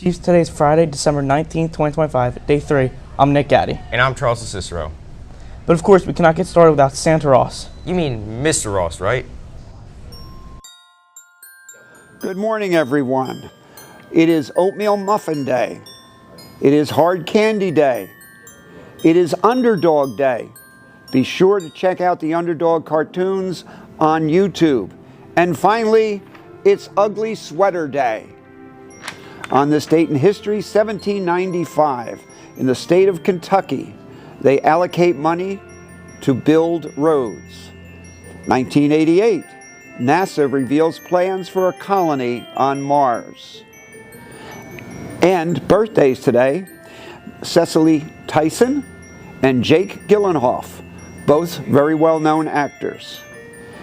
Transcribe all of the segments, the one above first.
Chiefs, today is Friday, December 19th, 2025, day 3. I'm Nick Gaddy. And I'm Charles Cicero. But of course, we cannot get started without Santa Ross. You mean Mr. Ross, right? Good morning, everyone. It is Oatmeal Muffin Day. It is Hard Candy Day. It is Underdog Day. Be sure to check out the Underdog cartoons on YouTube. And finally, it's Ugly Sweater Day. On this date in history, 1795, in the state of Kentucky, they allocate money to build roads. 1988, NASA reveals plans for a colony on Mars. And birthdays today, Cecily Tyson and Jake Gyllenhaal, both very well-known actors.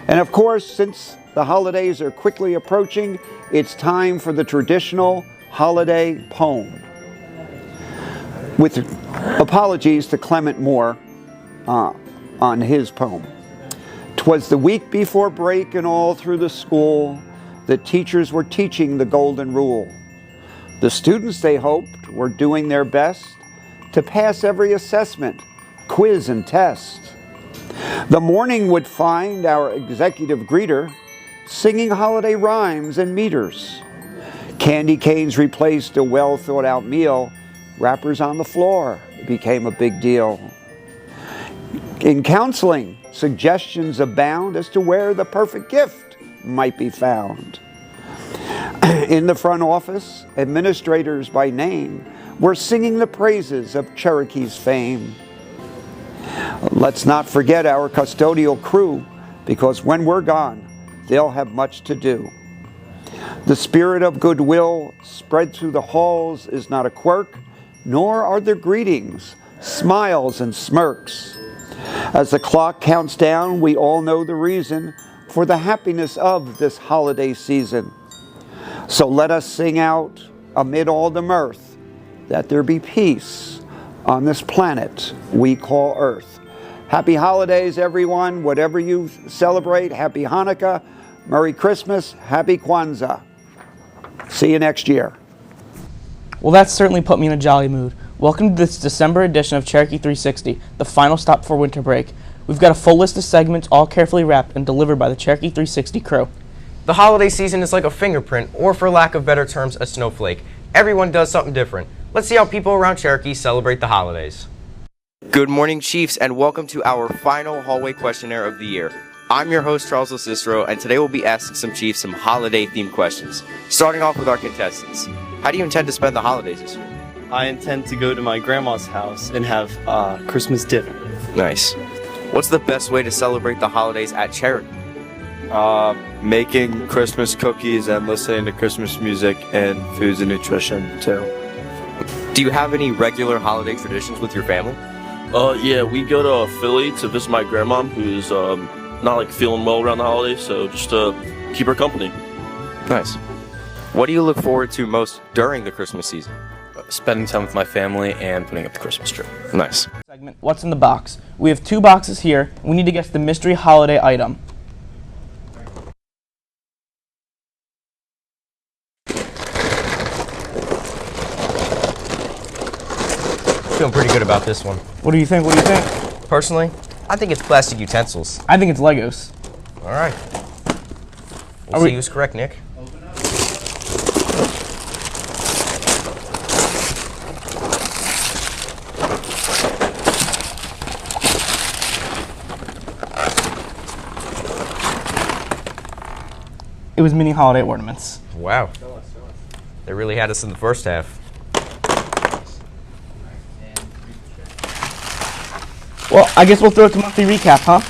And of course, since the holidays are quickly approaching, it's time for the traditional holiday poem. With apologies to Clement Moore on his poem. 'Twas the week before break, and all through the school, the teachers were teaching the golden rule. The students, they hoped, were doing their best to pass every assessment, quiz, and test. The morning would find our executive greeter singing holiday rhymes and meters. Candy canes replaced a well-thought-out meal. Wrappers on the floor became a big deal. In counseling, suggestions abound as to where the perfect gift might be found. In the front office, administrators by name were singing the praises of Cherokee's fame. Let's not forget our custodial crew, because when we're gone, they'll have much to do. The spirit of goodwill spread through the halls is not a quirk, nor are there greetings, smiles, and smirks. As the clock counts down, we all know the reason for the happiness of this holiday season. So let us sing out amid all the mirth that there be peace on this planet we call Earth. Happy holidays, everyone. Whatever you celebrate, happy Hanukkah, Merry Christmas, Happy Kwanzaa. See you next year. Well, that certainly put me in a jolly mood. Welcome to this December edition of Cherokee 360, the final stop before winter break. We've got a full list of segments, all carefully wrapped and delivered by the Cherokee 360 crew. The holiday season is like a fingerprint, or for lack of better terms, a snowflake. Everyone does something different. Let's see how people around Cherokee celebrate the holidays. Good morning, Chiefs, and welcome to our final hallway questionnaire of the year. I'm your host, Charles Cicero, and today we'll be asking some Chiefs some holiday-themed questions. Starting off with our contestants. How do you intend to spend the holidays this year? I intend to go to my grandma's house and have Christmas dinner. Nice. What's the best way to celebrate the holidays at Cherokee? Making Christmas cookies and listening to Christmas music and foods and nutrition too. Do you have any regular holiday traditions with your family? Yeah, we go to Philly to visit my grandma, who's not feeling well around the holidays, so just to keep her company. Nice. What do you look forward to most during the Christmas season? Spending time with my family and putting up the Christmas tree. Nice. Segment, What's in the Box? We have 2 boxes here, and we need to guess the mystery holiday item. Feeling pretty good about this one. What do you think? What do you think? Personally, I think it's plastic utensils. I think it's Legos. All right. We'll see who's correct, Nick. It was mini holiday ornaments. Wow. They really had us in the first half. Well, I guess we'll throw it to monthly recap, huh?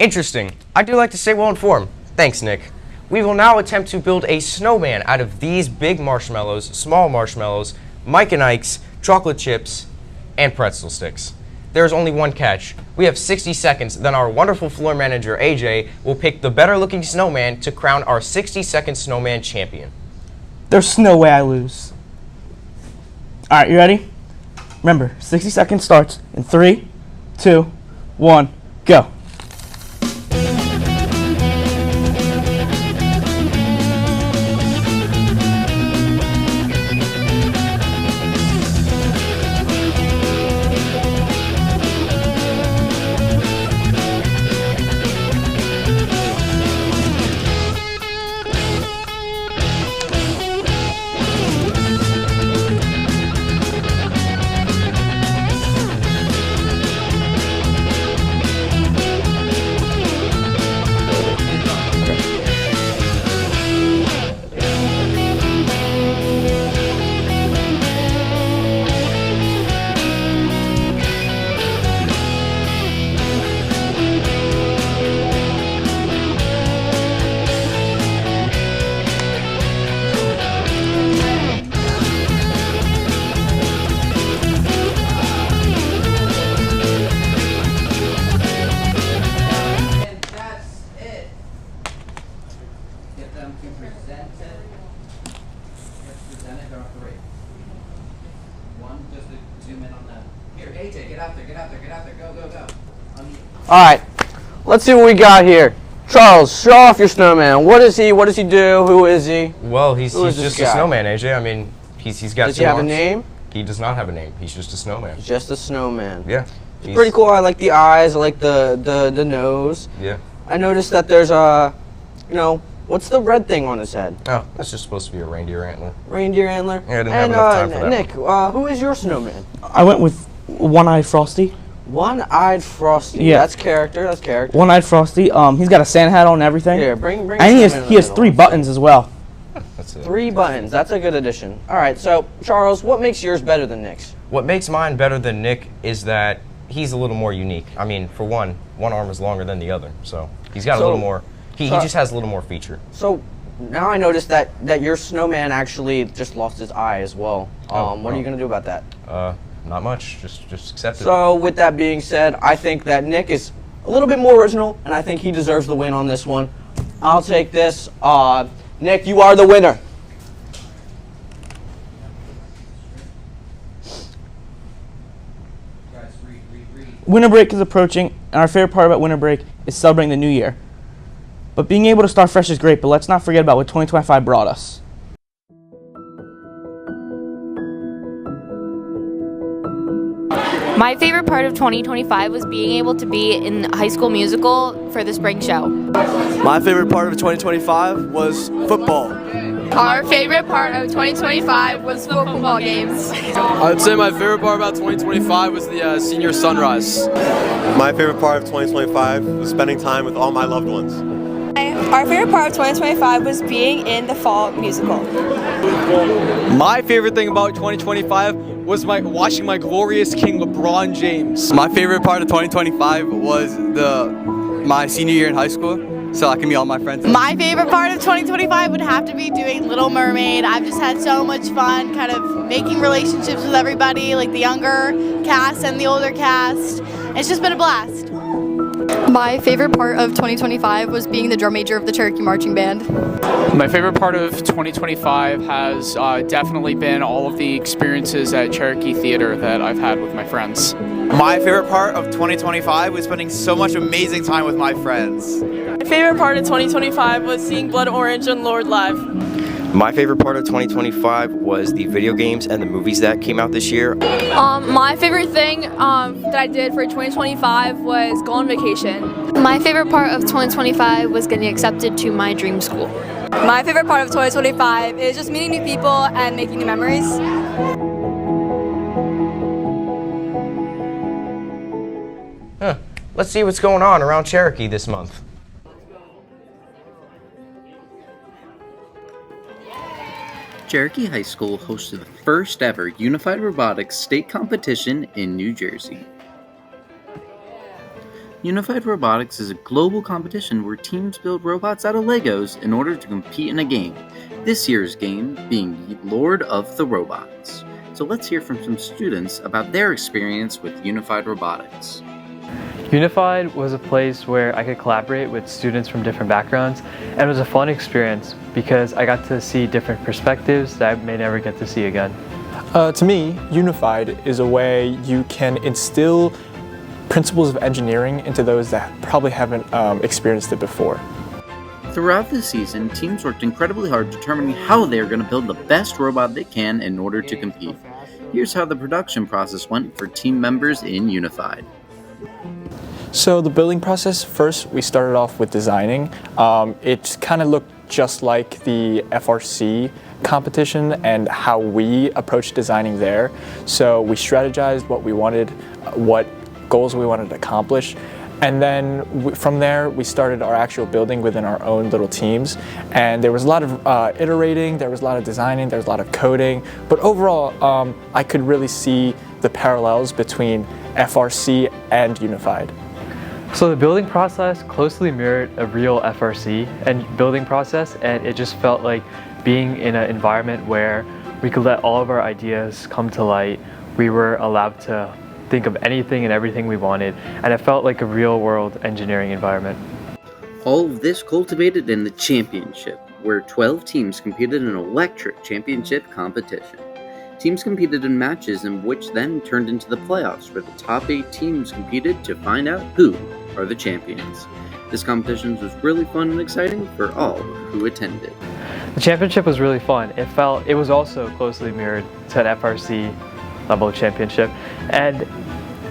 Interesting. I do like to stay well informed. Thanks, Nick. We will now attempt to build a snowman out of these big marshmallows, small marshmallows, Mike and Ike's, chocolate chips, and pretzel sticks. There is only one catch. We have 60 seconds, then our wonderful floor manager, AJ, will pick the better looking snowman to crown our 60-second snowman champion. There's no way I lose. All right, you ready? Remember, 60 seconds starts in 3, 2, 1, go. Alright, let's see what we got here. Charles, show off your snowman. What is he? What does he do? Who is he? Well, he's Who is this just a guy? snowman, AJ. I mean, he's got Does two he have a arms. name? He does not have a name. He's just a snowman. He's just a snowman. Yeah. It's pretty cool. I like the eyes. I like the nose. Yeah. I noticed that there's a, what's the red thing on his head? Oh, that's just supposed to be a reindeer antler. Reindeer antler. Yeah, I didn't have enough time for that. Nick, who is your snowman? I went with One-Eyed Frosty. One-Eyed Frosty. Yeah. That's character. That's character. One-Eyed Frosty. He's got a Santa hat on and everything. Here, bring. And he snowman in has the 3 middle. buttons as well. That's it. 3 buttons. That's a good addition. All right. So, Charles, what makes yours better than Nick's? What makes mine better than Nick is that he's a little more unique. I mean, for one arm is longer than the other, so he's got a little more. He just has a little more feature. So now I noticed that your snowman actually just lost his eye as well. What are you gonna do about that? Not much. Just accept it. So with that being said, I think that Nick is a little bit more original, and I think he deserves the win on this one. I'll take this. Nick, you are the winner. Winter break is approaching, and our favorite part about winter break is celebrating the new year. But being able to start fresh is great, but let's not forget about what 2025 brought us. My favorite part of 2025 was being able to be in High School Musical for the spring show. My favorite part of 2025 was football. Our favorite part of 2025 was the football games. I'd say my favorite part about 2025 was the senior sunrise. My favorite part of 2025 was spending time with all my loved ones. Our favorite part of 2025 was being in the fall musical. My favorite thing about 2025 was watching my glorious King LeBron James. My favorite part of 2025 was my senior year in high school, so I can meet all my friends. My favorite part of 2025 would have to be doing Little Mermaid. I've just had so much fun kind of making relationships with everybody, like the younger cast and the older cast. It's just been a blast. My favorite part of 2025 was being the drum major of the Cherokee Marching Band. My favorite part of 2025 has definitely been all of the experiences at Cherokee Theater that I've had with my friends. My favorite part of 2025 was spending so much amazing time with my friends. My favorite part of 2025 was seeing Blood Orange and Lord live. My favorite part of 2025 was the video games and the movies that came out this year. My favorite thing that I did for 2025 was go on vacation. My favorite part of 2025 was getting accepted to my dream school. My favorite part of 2025 is just meeting new people and making new memories. Let's see what's going on around Cherokee this month. Cherokee High School hosted the first ever Unified Robotics State Competition in New Jersey. Unified Robotics is a global competition where teams build robots out of Legos in order to compete in a game. This year's game being Lord of the Robots. So let's hear from some students about their experience with Unified Robotics. Unified was a place where I could collaborate with students from different backgrounds, and it was a fun experience because I got to see different perspectives that I may never get to see again. To me, Unified is a way you can instill principles of engineering into those that probably haven't experienced it before. Throughout the season, teams worked incredibly hard determining how they are going to build the best robot they can in order to compete. Here's how the production process went for team members in Unified. So the building process, first we started off with designing. It kind of looked just like the FRC competition and how we approached designing there. So we strategized what we wanted, what goals we wanted to accomplish. And then from there, we started our actual building within our own little teams. And there was a lot of iterating, there was a lot of designing, there was a lot of coding. But overall, I could really see the parallels between FRC and Unified. So the building process closely mirrored a real FRC and building process, and it just felt like being in an environment where we could let all of our ideas come to light. We were allowed to think of anything and everything we wanted, and it felt like a real-world engineering environment. All of this culminated in the championship, where 12 teams competed in an electric championship competition. Teams competed in matches in which then turned into the playoffs, where the top 8 teams competed to find out who are the champions. This competition was really fun and exciting for all who attended. The championship was really fun. It was also closely mirrored to an FRC level championship, and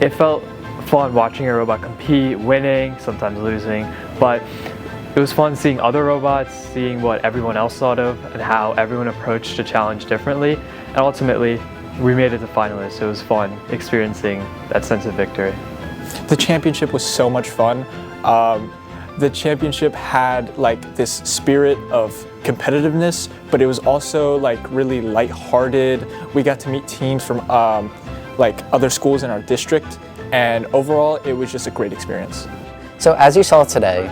it felt fun watching a robot compete, winning, sometimes losing, but it was fun seeing other robots, seeing what everyone else thought of, and how everyone approached the challenge differently, and ultimately we made it to finalists. It was fun experiencing that sense of victory. The championship was so much fun. The championship had like this spirit of competitiveness, but it was also like really lighthearted. We got to meet teams from like other schools in our district, and overall it was just a great experience. So as you saw today,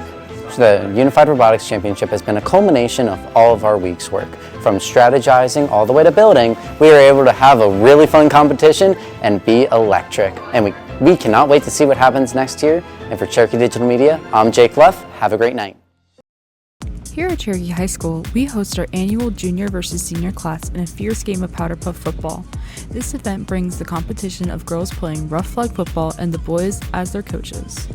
the Unified Robotics Championship has been a culmination of all of our week's work. From strategizing all the way to building, we were able to have a really fun competition and be electric. And we cannot wait to see what happens next year. And for Cherokee Digital Media, I'm Jake Luff. Have a great night. Here at Cherokee High School, we host our annual junior versus senior class in a fierce game of powder puff football. This event brings the competition of girls playing rough flag football and the boys as their coaches.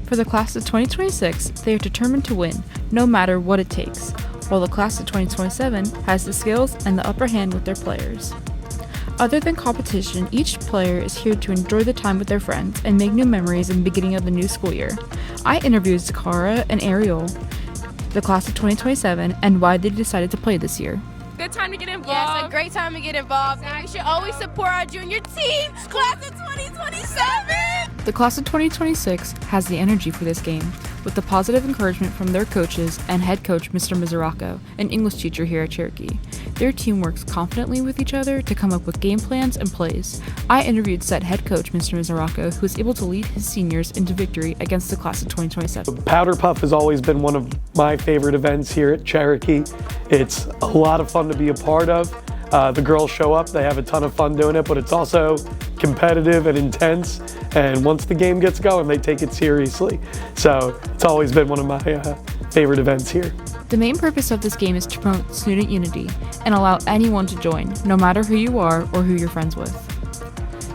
For the class of 2026, they are determined to win, no matter what it takes, while the class of 2027 has the skills and the upper hand with their players. Other than competition, each player is here to enjoy the time with their friends and make new memories in the beginning of the new school year. I interviewed Zakara and Ariel, the class of 2027, and why they decided to play this year. Good time to get involved. Yeah, it's a great time to get involved. And we should always support our junior team, class of 2027. The class of 2026 has the energy for this game, with the positive encouragement from their coaches and head coach Mr. Mizurako, an English teacher here at Cherokee. Their team works confidently with each other to come up with game plans and plays. I interviewed said head coach Mr. Mizurako, who was able to lead his seniors into victory against the class of 2027. Powder Puff has always been one of my favorite events here at Cherokee. It's a lot of fun to be a part of. The girls show up, they have a ton of fun doing it, but it's also competitive and intense, and once the game gets going, they take it seriously. So it's always been one of my favorite events here. The main purpose of this game is to promote student unity and allow anyone to join, no matter who you are or who you're friends with.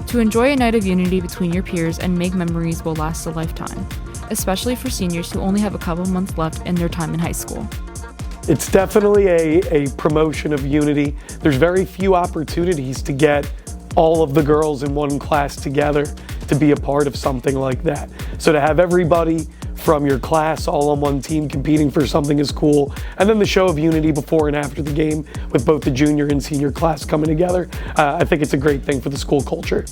To enjoy a night of unity between your peers and make memories will last a lifetime, especially for seniors who only have a couple months left in their time in high school. It's definitely a promotion of unity. There's very few opportunities to get all of the girls in one class together to be a part of something like that. So to have everybody from your class all on one team competing for something is cool. And then the show of unity before and after the game with both the junior and senior class coming together, I think it's a great thing for the school culture.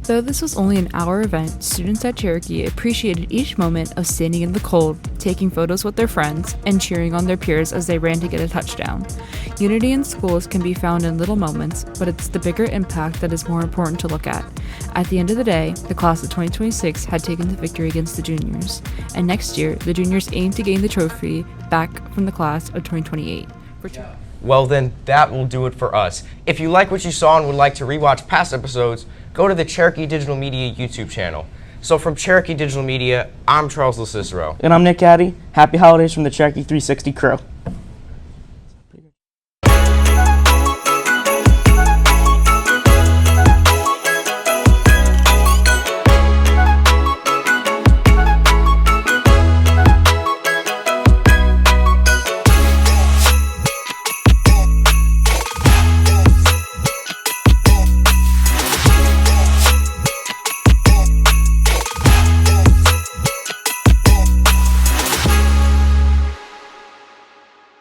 Though this was only an hour event, students at Cherokee appreciated each moment of standing in the cold, taking photos with their friends, and cheering on their peers as they ran to get a touchdown. Unity in schools can be found in little moments, but it's the bigger impact that is more important to look at. At the end of the day, the class of 2026 had taken the victory against the juniors, and next year, the juniors aim to gain the trophy back from the class of 2028. Well then, that will do it for us. If you like what you saw and would like to rewatch past episodes, go to the Cherokee Digital Media YouTube channel. So from Cherokee Digital Media, I'm Charles LeCicero. And I'm Nick Addy. Happy holidays from the Cherokee 360 crew.